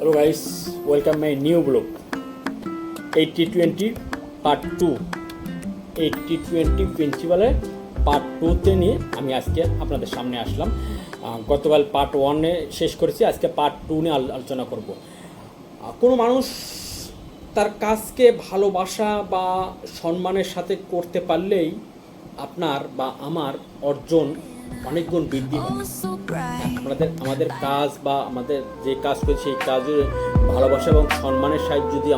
Hello guys, welcome my new blog 80-20 part 2 80-20 প্রিন্সিপালের part 2তে নিয়ে আমি আজকে আপনাদের সামনে আসলাম। গতকাল পার্ট 1-এ শেষ করেছি, আজকে পার্ট 2 নিয়ে আলোচনা করব। কোনো মানুষ তার কাজকে ভালোবাসা বা সম্মানের সাথে করতে পারলেই আপনার বা আমার অর্জন অনেক গুণ বৃদ্ধি হয়। আমাদের কাজ বা আমাদের যে কাজ করি সেই কাজের ভালোবাসা এবং সম্মানের সাথে যদি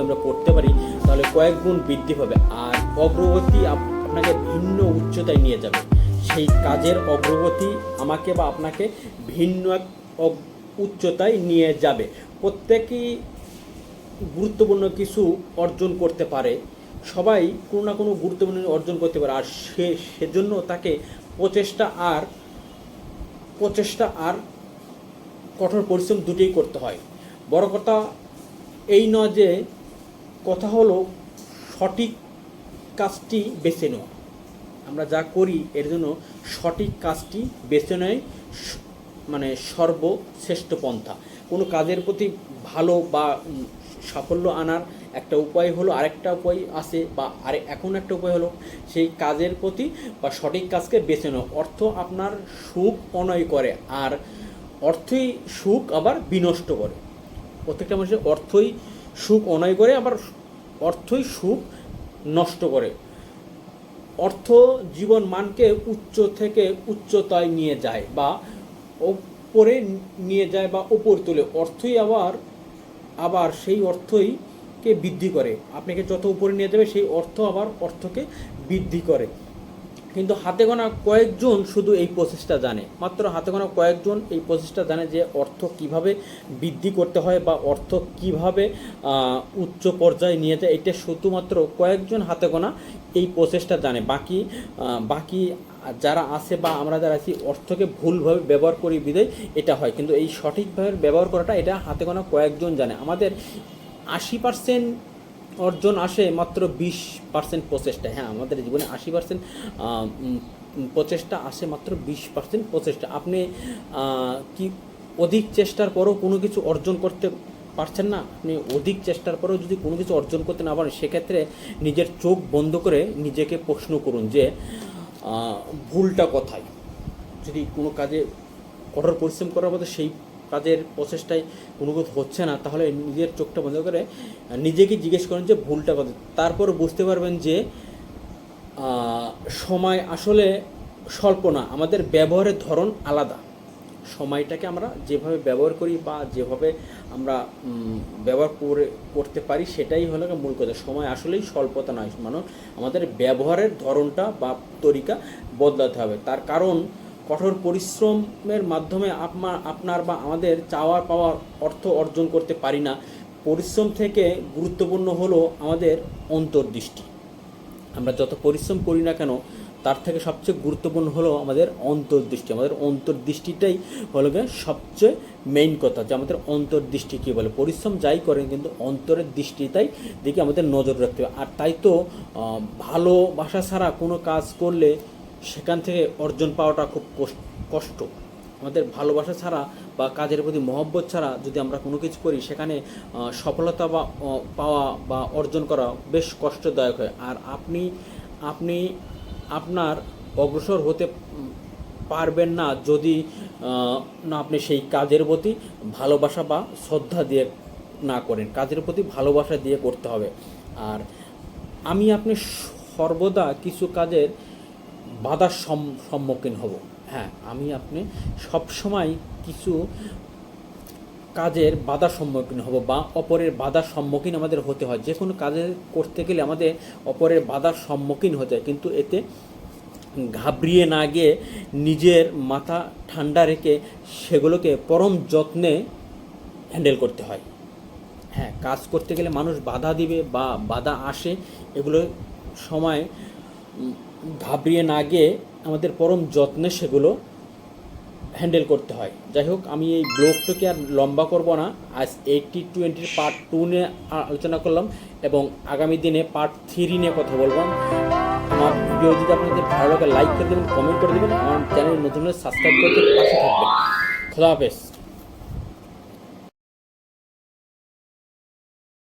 আমরা করতে পারি তাহলে কয়েক গুণ বৃদ্ধি পাবে, আর অগ্রগতি আপনাকে ভিন্ন উচ্চতায় নিয়ে যাবে। সেই কাজের অগ্রগতি আমাকে বা আপনাকে ভিন্ন এক উচ্চতায় নিয়ে যাবে। প্রত্যেকেই গুরুত্বপূর্ণ কিছু অর্জন করতে পারে, সবাই কোনো না কোনো গুরুত্বপূর্ণ অর্জন করতে পারে, আর সেজন্য তাকে প্রচেষ্টা আর কঠোর পরিশ্রম দুটোই করতে হয়। বড় কথা এই নয় যে, কথা হলো সঠিক কাজটি বেছে নেওয়া। আমরা যা করি এর জন্য সঠিক কাজটি বেছে নেয় মানে সর্বশ্রেষ্ঠ পন্থা। কোনো কাজের প্রতি ভালো বা সাফল্য আনার একটা উপায় হলো, আরেকটা উপায় আছে বা এখন একটা উপায় হলো সেই কাজের প্রতি বা সঠিক কাজকে বেছে নেওয়া। অর্থ আপনার সুখ অনয় করে, আর অর্থই সুখ আবার বিনষ্ট করে। প্রত্যেকটা মানুষের অর্থই সুখ অনয় করে, আবার অর্থই সুখ নষ্ট করে। অর্থ জীবন মানকে উচ্চ থেকে উচ্চতায় নিয়ে যায় বা ওপরে নিয়ে যায় বা ওপর তোলে। অর্থই আবার সেই অর্থইকে বৃদ্ধি করে। আপনাকে যত উপরে নিয়ে যাবে সেই অর্থ আবার অর্থকে বৃদ্ধি করে। কিন্তু হাতে গোনা কয়েকজন শুধু এই প্রসেসটা জানে, মাত্র হাতে গোনা কয়েকজন এই প্রসেসটা জানে যে অর্থ কিভাবে বৃদ্ধি করতে হয় বা অর্থ কিভাবে উচ্চ পর্যায়ে নিয়ে যায়। এটা শুধুমাত্র কয়েকজন হাতে গোনা এই প্রসেসটা জানে। বাকি যারা আছে বা আমরা যারা আছি অর্থকে ভুলভাবে ব্যবহার করি বিধায় এটা হয়, কিন্তু এই সঠিকভাবে ব্যবহার করাটা এটা হাতে গোনা কয়েকজন জানে। আমাদের 80% অর্জন আসে মাত্র 20% প্রচেষ্টা। হ্যাঁ, আমাদের জীবনে 80% প্রচেষ্টা আসে মাত্র 20% প্রচেষ্টা। আপনি কি অধিক চেষ্টার পরও কোনো কিছু অর্জন করতে পারছেন না? আপনি অধিক চেষ্টার পরেও যদি কোনো কিছু অর্জন করতে না পারেন, সেক্ষেত্রে নিজের চোখ বন্ধ করে নিজেকে প্রশ্ন করুন যে ভুলটা কোথায়। যদি কোনো কাজে কঠোর পরিশ্রম করার মধ্যে সেই কাজের প্রচেষ্টায় কোনো কিছু হচ্ছে না, তাহলে নিজের চোখটা বন্ধ করে নিজেকে জিজ্ঞেস করেন যে ভুলটা কোথায়। তারপর বুঝতে পারবেন যে সময় আসলে স্বল্প না, আমাদের ব্যবহারের ধরন আলাদা। সময়টাকে আমরা যেভাবে ব্যবহার করি বা যেভাবে আমরা ব্যবহার করতে পারি সেটাই হলো মূল কথা। সময় আসলেই স্বল্পতা নয়, মানে আমাদের ব্যবহারের ধরনটা বা তরিকা বদলাতে হবে। তার কারণ কঠোর পরিশ্রমের মাধ্যমে আপনার বা আমাদের চাওয়ার পাওয়ার অর্থ অর্জন করতে পারি না। পরিশ্রম থেকে গুরুত্বপূর্ণ হলো আমাদের অন্তর্দৃষ্টি। আমরা যত পরিশ্রম করি না কেন, তার থেকে সবচেয়ে গুরুত্বপূর্ণ হলো আমাদের অন্তর্দৃষ্টি। আমাদের অন্তর্দৃষ্টিটাই হলো গিয়ে সবচেয়ে মেইন কথা, যে আমাদের অন্তর্দৃষ্টি কী বলে। পরিশ্রম যাই করেন, কিন্তু অন্তরের দৃষ্টিটাই দিকে আমাদের নজর রাখতে হবে। আর তাই তো ভালোবাসা ছাড়া কোনো কাজ করলে সেখান থেকে অর্জন পাওয়াটা খুব কষ্ট। আমাদের ভালোবাসা ছাড়া বা কাজের প্রতি মহব্বত ছাড়া যদি আমরা কোনো কিছু করি, সেখানে সফলতা বা পাওয়া বা অর্জন করা বেশ কষ্টদায়ক হয়। আর আপনি আপনার অগ্রসর হতে পারবেন না যদি না আপনি সেই কাজের প্রতি ভালোবাসা বা শ্রদ্ধা দিয়ে না করেন। কাজের প্রতি ভালোবাসা দিয়ে করতে হবে। আর আপনি সর্বদা কিছু কাজের বাধার সম্মুখীন হব। হ্যাঁ, আপনি সবসময় কিছু কাজের বাধার সম্মুখীন হব বা অপরের বাধার সম্মুখীন আমাদের হতে হয়। যে কোনো কাজে করতে গেলে আমাদের অপরের বাধার সম্মুখীন হতে হয়, কিন্তু এতে ঘাবড়িয়ে না গিয়ে নিজের মাথা ঠান্ডা রেখে সেগুলোকে পরম যত্নে হ্যান্ডেল করতে হয়। হ্যাঁ, কাজ করতে গেলে মানুষ বাধা দিবে বা বাধা আসে, এগুলো সময় ঘাবড়িয়ে না গিয়ে আমাদের পরম যত্নে সেগুলো হ্যান্ডেল করতে হয়। যাই হোক, আমি এই ব্লগটাকে আর লম্বা করব না। আজ 80-20 পার্ট 2 নিয়ে আলোচনা করলাম এবং আগামী দিনে পার্ট 3 নিয়ে কথা বলবো। আমার ভিডিও যদি আপনাদের ভালো লাগে লাইক করে দেবেন, কমেন্ট করে দেবেন, আমার চ্যানেল নতুন হলে সাবস্ক্রাইব করতে পাশে থাকবেন। খোদা হাফেজ।